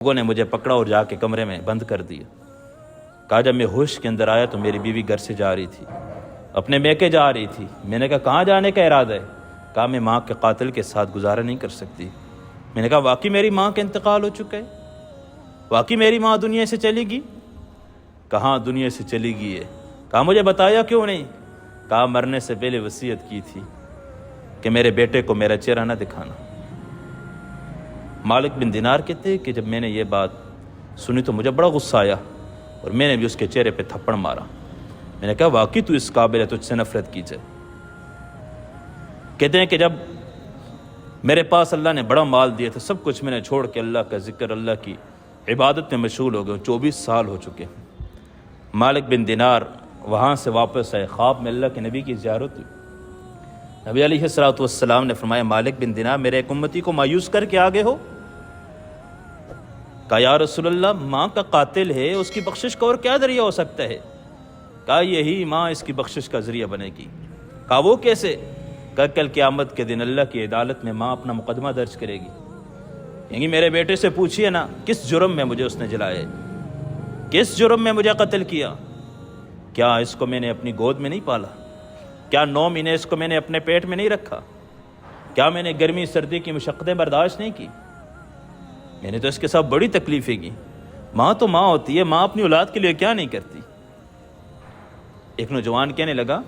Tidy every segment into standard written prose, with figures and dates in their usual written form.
لوگوں نے مجھے پکڑا اور جا کے کمرے میں بند کر دیا. کہا جب میں ہوش کے اندر آیا تو میری بیوی گھر سے جا رہی تھی, اپنے میکے جا رہی تھی. میں نے کہا کہاں جانے کا ارادہ ہے؟ کہا میں ماں کے قاتل کے ساتھ گزارا نہیں کر سکتی. میں نے کہا واقعی میری ماں کا انتقال ہو چکا ہے؟ واقعی میری ماں دنیا سے چلی گئی؟ کہاں دنیا سے چلی گئی ہے. کہا مجھے بتایا کیوں نہیں؟ کہا مرنے سے پہلے وصیت کی تھی کہ میرے بیٹے کو میرا چہرہ نہ دکھانا. مالک بن دینار کہتے ہیں کہ جب میں نے یہ بات سنی تو مجھے بڑا غصہ آیا اور میں نے بھی اس کے چہرے پہ تھپڑ مارا. میں نے کہا واقعی تو اس قابل ہے تجھ سے نفرت کی جائے. کہتے ہیں کہ جب میرے پاس اللہ نے بڑا مال دیا تھا, سب کچھ میں نے چھوڑ کے اللہ کا ذکر, اللہ کی عبادت میں مشغول ہو گیا. 24 سال ہو چکے. مالک بن دینار وہاں سے واپس آئے, خواب میں اللہ کے نبی کی زیارت ہوئی. نبی علیہ السلام نے فرمایا مالک بن دینار میرے ایک امتی کو مایوس کر کے آگے ہو. کہا یا رسول اللہ ماں کا قاتل ہے, اس کی بخشش کا اور کیا ذریعہ ہو سکتا ہے؟ کہا یہی ماں اس کی بخشش کا ذریعہ بنے گی. کہا وہ کیسے؟ کہا کل قیامت کے دن اللہ کی عدالت میں ماں اپنا مقدمہ درج کرے گی, یعنی میرے بیٹے سے پوچھئے نا کس جرم میں مجھے اس نے جلایا ہے, کس جرم میں مجھے قتل کیا؟ کیا اس کو میں نے اپنی گود میں نہیں پالا؟ کیا 9 مہینے اس کو میں نے اپنے پیٹ میں نہیں رکھا؟ کیا میں نے گرمی سردی کی مشقتیں برداشت نہیں کی؟ میں نے تو اس کے ساتھ بڑی تکلیفیں کی. ماں تو ماں ہوتی ہے, ماں اپنی اولاد کے لیے کیا نہیں کرتی؟ ایک نوجوان کہنے لگا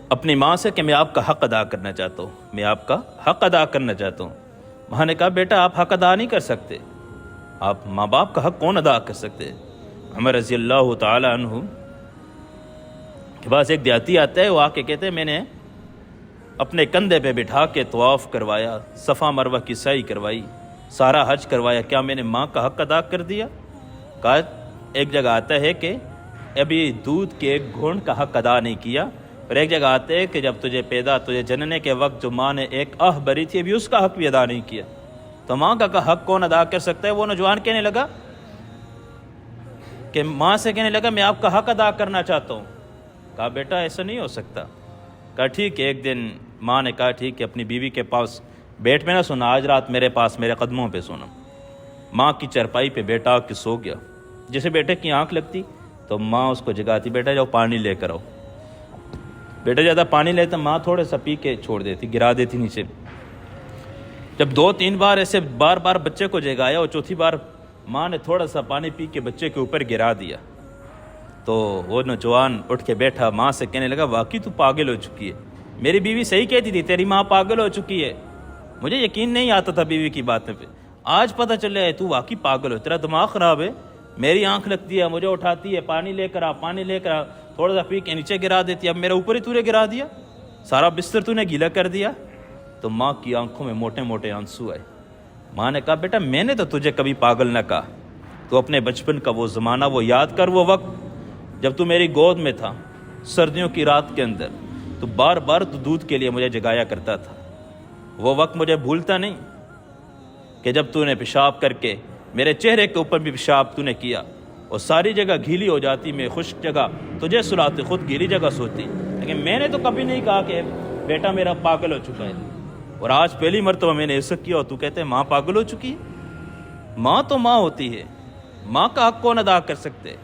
اپنی ماں سے کہ میں آپ کا حق ادا کرنا چاہتا ہوں, میں آپ کا حق ادا کرنا چاہتا ہوں. ماں نے کہا بیٹا آپ حق ادا نہیں کر سکتے, آپ ماں باپ کا حق کون ادا کر سکتے؟ عمر رضی اللہ تعالی عنہ کے پاس ایک دیہاتی آتا ہے, وہ آ کے کہتے ہیں میں نے اپنے کندھے پہ بٹھا کے طواف کروایا, صفا مروہ کی سعی کروائی, سارا حج کروایا, کیا میں نے ماں کا حق ادا کر دیا؟ کہا ایک جگہ آتا ہے کہ ابھی دودھ کے ایک گھونٹ کا حق ادا نہیں کیا, اور ایک جگہ آتے ہے کہ جب تجھے جننے کے وقت جو ماں نے ایک آہ بری تھی ابھی اس کا حق بھی ادا نہیں کیا, تو ماں کا حق کون ادا کر سکتا ہے؟ وہ نوجوان کہنے لگا کہ ماں سے کہنے لگا میں آپ کا حق ادا کرنا چاہتا ہوں. کہا بیٹا ایسا نہیں ہو سکتا. کہا ٹھیک ہے. ایک دن ماں نے کہا ٹھیک ہے اپنی بیوی کے پاس بیٹھ میں نہ سونا, آج رات میرے پاس میرے قدموں پہ سونا. ماں کی چرپائی پہ بیٹا آ کے سو گیا. جیسے بیٹے کی آنکھ لگتی تو ماں اس کو جگاتی, بیٹا جاؤ پانی لے کر آؤ. بیٹا زیادہ پانی لیتا, ماں تھوڑا سا پی کے چھوڑ دیتی, گرا دیتی نیچے. جب 2-3 بار ایسے بار بار بچے کو جگایا اور چوتھی بار ماں نے تھوڑا سا پانی پی کے بچے کے اوپر گرا دیا, تو وہ نوجوان اٹھ کے بیٹھا, ماں سے کہنے لگا واقعی تو پاگل ہو چکی ہے. میری بیوی صحیح کہتی تھی تیری ماں پاگل ہو چکی ہے. مجھے یقین نہیں آتا تھا بیوی کی باتیں پہ, آج پتہ چل رہا ہے تو واقعی پاگل ہو, تیرا دماغ خراب ہے. میری آنکھ لگتی ہے, مجھے اٹھاتی ہے, پانی لے کر آ, پانی لے کر آ, تھوڑا سا پی کے نیچے گرا دیتی, اب میرے اوپر ہی تو نے گرا دیا, سارا بستر تو نے گیلا کر دیا. تو ماں کی آنکھوں میں موٹے موٹے آنسو آئے. ماں نے کہا بیٹا میں نے تو تجھے کبھی پاگل نہ کہا, تو اپنے بچپن کا وہ زمانہ وہ یاد کر, وہ وقت جب تو میری گود میں تھا سردیوں کی رات کے اندر, تو بار بار تو دودھ کے لیے مجھے جگایا کرتا تھا. وہ وقت مجھے بھولتا نہیں کہ جب تو نے پیشاب کر کے میرے چہرے کے اوپر بھی پیشاب تو نے کیا اور ساری جگہ گیلی ہو جاتی, میں خشک جگہ تجھے سلاتے, خود گیلی جگہ سوتی. لیکن میں نے تو کبھی نہیں کہا کہ بیٹا میرا پاگل ہو چکا ہے. اور آج پہلی مرتبہ میں نے ایسا کیا اور تو کہتے ہیں ماں پاگل ہو چکی ہے. ماں تو ماں ہوتی ہے, ماں کا حق کون ادا کر سکتے؟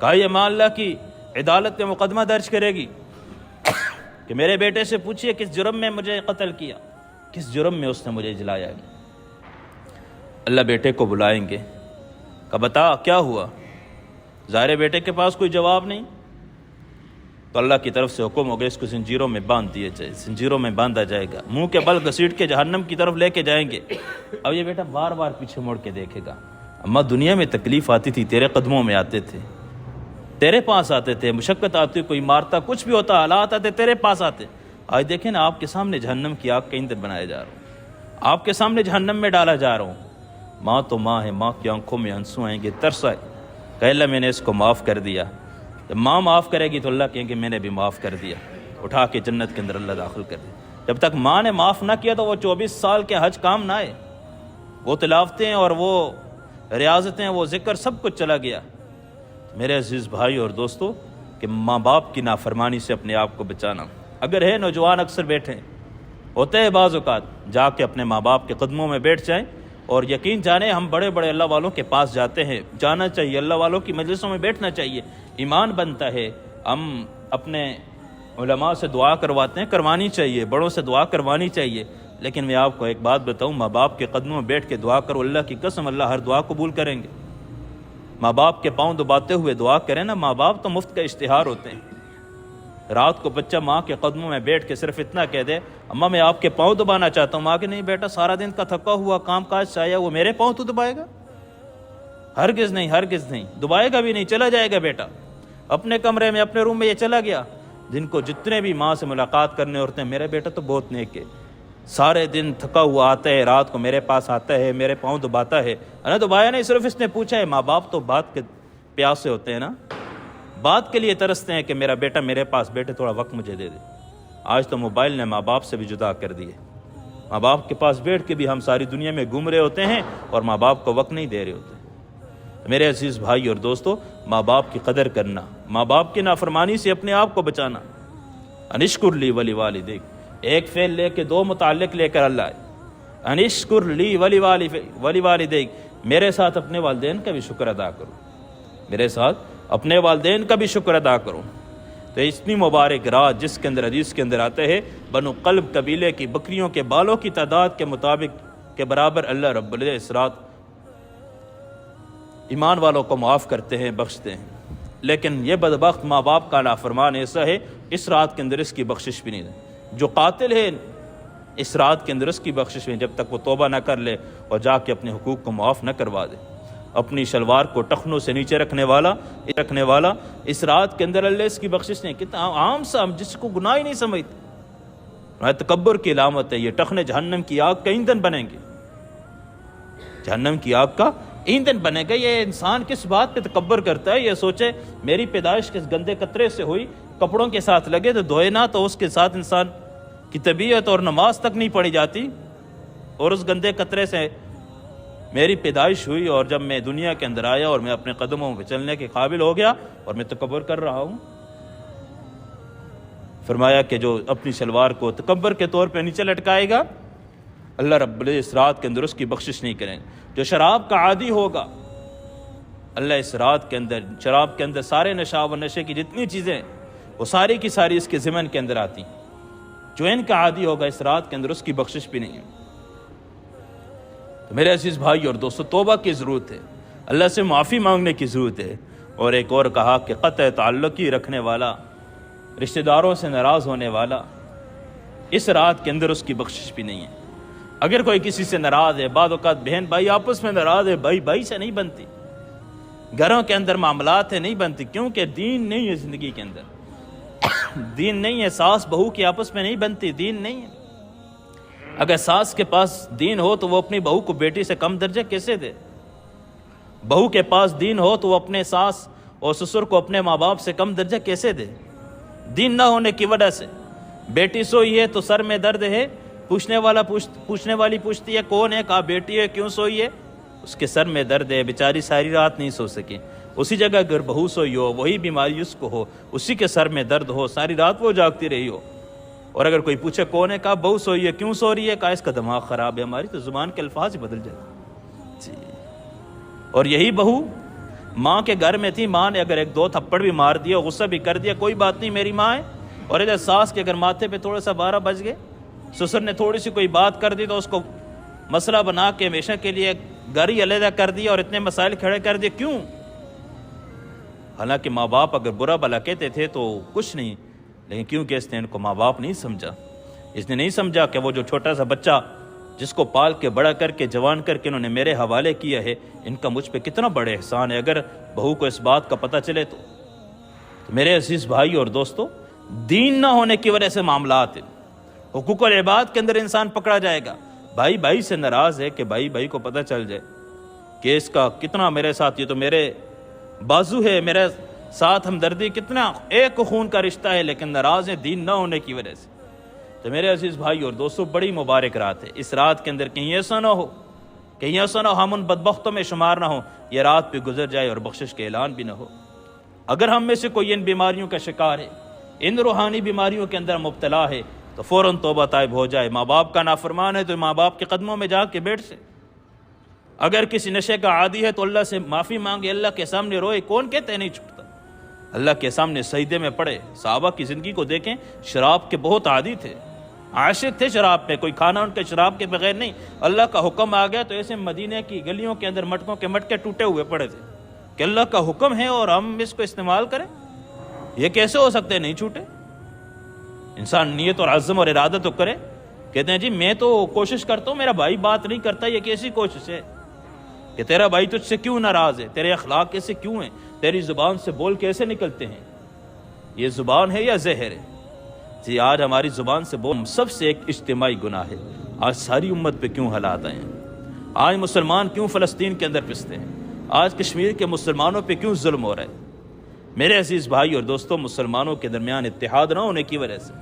کہا یہ ماں اللہ کی عدالت میں مقدمہ درج کرے گی کہ میرے بیٹے سے پوچھئے کس جرم میں مجھے قتل کیا, کس جرم میں اس نے مجھے جلایا. اللہ بیٹے کو بلائیں گے, کہ بتا کیا ہوا؟ ظاہر بیٹے کے پاس کوئی جواب نہیں, تو اللہ کی طرف سے حکم ہو گیا اس کو زنجیروں میں باندھ دیے جائے, زنجیروں میں باندھا جائے گا, منہ کے بل گھسیٹ کے جہنم کی طرف لے کے جائیں گے. اب یہ بیٹا بار بار پیچھے مڑ کے دیکھے گا, اما دنیا میں تکلیف آتی تھی تیرے قدموں میں آتے تھے, تیرے پاس آتے تھے, مشقت آتی, کوئی مارتا, کچھ بھی ہوتا, حالات آتے تیرے پاس آتے. آج دیکھیں نا آپ کے سامنے جہنم کی آگ کے ایندھن بنایا جا رہا ہوں, آپ کے سامنے جہنم میں ڈالا جا رہا ہوں. ماں تو ماں ہے, ماں کی آنکھوں میں آنسو آئیں گے, ترس آئے, کہ اللہ میں نے اس کو معاف کر دیا. جب ماں معاف کرے گی تو اللہ کہیں گے میں نے بھی معاف کر دیا, اٹھا کے جنت کے اندر اللہ داخل کر دیا. جب تک ماں نے معاف نہ کیا تو وہ 24 سال کے حج کام نہ آئے, وہ تلاوتیں اور وہ ریاضتیں, وہ ذکر سب کچھ چلا گیا. میرے عزیز بھائی اور دوستو, کہ ماں باپ کی نافرمانی سے اپنے آپ کو بچانا. اگر ہے نوجوان اکثر بیٹھے ہوتا ہے بعض اوقات جا کے اپنے ماں باپ کے قدموں میں بیٹھ جائیں، اور یقین جانیں ہم بڑے بڑے اللہ والوں کے پاس جاتے ہیں، جانا چاہیے، اللہ والوں کی مجلسوں میں بیٹھنا چاہیے، ایمان بنتا ہے۔ ہم اپنے علماء سے دعا کرواتے ہیں، کروانی چاہیے، بڑوں سے دعا کروانی چاہیے، لیکن میں آپ کو ایک بات بتاؤں، ماں باپ کے قدموں میں بیٹھ کے دعا کرو، اللہ کی قسم اللہ ہر دعا قبول کریں گے۔ ماں باپ کے پاؤں دباتے ہوئے دعا کریں نا، ماں باپ تو مفت کا اشتہار ہوتے ہیں۔ رات کو بچہ ماں کے قدموں میں بیٹھ کے صرف اتنا کہہ دے، اماں میں آپ کے پاؤں دبانا چاہتا ہوں، ماں کہ نہیں بیٹا، سارا دن کا تھکا ہوا کام کاج سے آیا وہ میرے پاؤں تو دبائے گا؟ ہرگز نہیں، ہرگز نہیں، دبائے گا بھی نہیں، چلا جائے گا بیٹا اپنے کمرے میں، اپنے روم میں، یہ چلا گیا۔ جن کو جتنے بھی ماں سے ملاقات کرنے ہوتے ہیں، میرا بیٹا تو بہت نیک ہے، سارے دن تھکا ہوا آتا ہے، رات کو میرے پاس آتا ہے، میرے پاؤں دباتا ہے۔ ارے دبایا نہیں، صرف اس نے پوچھا ہے۔ ماں باپ تو بات کے پیاسے ہوتے ہیں نا، بات کے لیے ترستے ہیں کہ میرا بیٹا میرے پاس بیٹھے، تھوڑا وقت مجھے دے دے۔ آج تو موبائل نے ماں باپ سے بھی جدا کر دیے، ماں باپ کے پاس بیٹھ کے بھی ہم ساری دنیا میں گھوم رہے ہوتے ہیں اور ماں باپ کو وقت نہیں دے رہے ہوتے۔ میرے عزیز بھائی اور دوستو، ماں باپ کی قدر کرنا، ماں باپ کی نافرمانی سے اپنے آپ کو بچانا۔ انشکر لی ولی والدیک، ایک فعل لے کے دو متعلق لے کر اللہ ہے، انشکر لی ولی والدیک، میرے ساتھ اپنے والدین کا بھی شکر ادا کرو، میرے ساتھ اپنے والدین کا بھی شکر ادا کرو۔ تو اتنی مبارک رات جس کے اندر حدیث کے اندر آتے ہیں، بنو قلب قبیلے کی بکریوں کے بالوں کی تعداد کے مطابق کے برابر اللہ رب العزت اس رات ایمان والوں کو معاف کرتے ہیں، بخشتے ہیں۔ لیکن یہ بدبخت ماں باپ کا نافرمان ایسا ہے، اس رات کے اندر اس کی بخشش بھی نہیں ہے۔ جو قاتل ہے اس رات کے اندر اس کی بخشش نہیں، جب تک وہ توبہ نہ کر لے اور جا کے اپنے حقوق کو معاف نہ کروا دے۔ اپنی شلوار کو ٹخنوں سے نیچے رکھنے والا اس رات کے اندر اللہ اس کی بخشش نہیں۔ کتنا عام سا، جس کو گناہ ہی نہیں سمجھتے۔ تکبر کی علامت ہے یہ، ٹخنے جہنم کی آگ کا ایندھن بنیں گے، جہنم کی آگ کا ایندھن بنے گا۔ یہ انسان کس بات پہ تکبر کرتا ہے؟ یہ سوچے میری پیدائش کس گندے قطرے سے ہوئی، کپڑوں کے ساتھ لگے تو دھوئے نہ، تو اس کے ساتھ انسان کی طبیعت اور نماز تک نہیں پڑھی جاتی، اور اس گندے قطرے سے میری پیدائش ہوئی، اور جب میں دنیا کے اندر آیا اور میں اپنے قدموں پہ چلنے کے قابل ہو گیا اور میں تکبر کر رہا ہوں۔ فرمایا کہ جو اپنی شلوار کو تکبر کے طور پہ نیچے لٹکائے گا، اللہ رب العزت اس رات کے اندر اس کی بخشش نہیں کریں گے۔ جو شراب کا عادی ہوگا، اللہ اس رات کے اندر شراب کے اندر سارے نشہ و نشے کی جتنی چیزیں وہ ساری کی ساری اس کے ضمن کے اندر آتی ہیں۔ جو ان کا عادی ہوگا اس رات کے اندر اس کی بخشش بھی نہیں ہے۔ تو میرے عزیز بھائی اور دوستو، توبہ کی ضرورت ہے، اللہ سے معافی مانگنے کی ضرورت ہے۔ اور ایک اور کہا کہ قطع تعلق ہی رکھنے والا، رشتہ داروں سے ناراض ہونے والا، اس رات کے اندر اس کی بخشش بھی نہیں ہے۔ اگر کوئی کسی سے ناراض ہے، بعض اوقات بہن بھائی آپس میں ناراض ہے، بھائی بھائی سے نہیں بنتی، گھروں کے اندر معاملات نہیں بنتی، کیونکہ دین نہیں ہے زندگی کے اندر، دین نہیں ہے، ساس بہو کی آپس میں نہیں بنتی، دین نہیں ہے۔ اگر ساس کے پاس دین ہو تو وہ اپنی بہو کو بیٹی سے کم درجہ کیسے دے؟ بہو کے پاس دین ہو تو وہ اپنے ساس اور سسر کو اپنے ماں باپ سے کم درجہ کیسے دے؟ دین نہ ہونے کی وجہ سے بیٹی سوئی ہے تو سر میں درد ہے، پوچھنے والی پوچھتی ہے کون ہے؟ کہا بیٹی ہے۔ کیوں سوئی ہے؟ اس کے سر میں درد ہے، بیچاری ساری رات نہیں سو سکی۔ اسی جگہ اگر بہو سوئی ہو، وہی بیماری اس کو ہو، اسی کے سر میں درد ہو، ساری رات وہ جاگتی رہی ہو، اور اگر کوئی پوچھے کون ہے؟ کہا بہو سوئی ہے۔ کیوں سو رہی ہے؟ کہا اس کا دماغ خراب ہے۔ ہماری تو زبان کے الفاظ ہی بدل جاتے جی۔ اور یہی بہو ماں کے گھر میں تھی، ماں نے اگر ایک دو تھپڑ بھی مار دیا، غصہ بھی کر دیا، کوئی بات نہیں میری ماں ہے، اور ادھر ساس کے اگر ماتھے پہ تھوڑا سا 12 بج گئے، سسر نے تھوڑی سی کوئی بات کر دی تو اس کو مسئلہ بنا کے ہمیشہ کے لیے گھر ہی علیحدہ کر دیا اور اتنے مسائل کھڑے کر دیے۔ کیوں؟ حالانکہ ماں باپ اگر برا بھلا کہتے تھے تو کچھ نہیں، لیکن کیونکہ اس نے ان کو ماں باپ نہیں سمجھا، اس نے نہیں سمجھا کہ وہ جو چھوٹا سا بچہ جس کو پال کے بڑا کر کے جوان کر کے انہوں نے میرے حوالے کیا ہے، ان کا مجھ پہ کتنا بڑے احسان ہے۔ اگر بہو کو اس بات کا پتہ چلے تو میرے عزیز بھائی اور دوستو، دین نہ ہونے کی وجہ سے معاملات ہیں، حقوق العباد کے اندر انسان پکڑا جائے گا۔ بھائی بھائی سے ناراض ہے کہ بھائی بھائی کو پتہ چل جائے کہ اس کا کتنا میرے ساتھ، یہ تو میرے بازو ہے، میرے ساتھ ہمدردی، کتنا ایک خون کا رشتہ ہے، لیکن ناراض ہے دین نہ ہونے کی وجہ سے۔ تو میرے عزیز بھائی اور دوستو، بڑی مبارک رات ہے۔ اس رات کے اندر کہیں ایسا نہ ہو ہم ان بدبختوں میں شمار نہ ہو، یہ رات پہ گزر جائے اور بخشش کے اعلان بھی نہ ہو۔ اگر ہم میں سے کوئی ان بیماریوں کا شکار ہے، ان روحانی بیماریوں کے اندر مبتلا ہے، تو فوراً توبہ طائب ہو جائے. ماں باپ کا نافرمان ہے تو ماں باپ کے قدموں میں جا کے بیٹھ سے. اگر کسی نشے کا عادی ہے تو اللہ سے معافی مانگے, اللہ کے سامنے روئے. کون کہتے ہیں نہیں چھوٹتا؟ اللہ کے سامنے سجدے میں پڑے. صحابہ کی زندگی کو دیکھیں, شراب کے بہت عادی تھے, عاشق تھے شراب پہ, کوئی کھانا ان کے شراب کے بغیر نہیں. اللہ کا حکم آ گیا تو ایسے مدینے کی گلیوں کے اندر مٹکوں کے مٹکے ٹوٹے ہوئے پڑے تھے کہ اللہ کا حکم ہے اور ہم اس کو استعمال کریں. یہ کیسے ہو سکتے ہیں نہیں چھوٹے؟ انسان نیت اور عزم اور ارادہ تو کرے. کہتے ہیں جی میں تو کوشش کرتا ہوں, میرا بھائی بات نہیں کرتا. یہ کیسی کوشش ہے کہ تیرا بھائی تجھ سے کیوں ناراض ہے, تیرے اخلاق کیسے کیوں ہیں, تیری زبان سے بول کیسے نکلتے ہیں؟ یہ زبان ہے یا زہر ہے؟ جی آج ہماری زبان سے بول سب سے ایک اجتماعی گناہ ہے. آج ساری امت پہ کیوں حالات آئے ہیں؟ آج مسلمان کیوں فلسطین کے اندر پستے ہیں؟ آج کشمیر کے مسلمانوں پہ کیوں ظلم ہو رہا ہے؟ میرے عزیز بھائی اور دوستوں, مسلمانوں کے درمیان اتحاد نہ ہونے کی وجہ سے,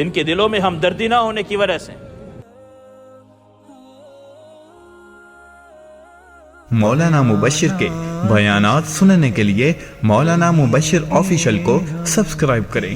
ان کے دلوں میں ہمدردی نہ ہونے کی وجہ سے. مولانا مبشر کے بیانات سننے کے لیے مولانا مبشر آفیشل کو سبسکرائب کریں.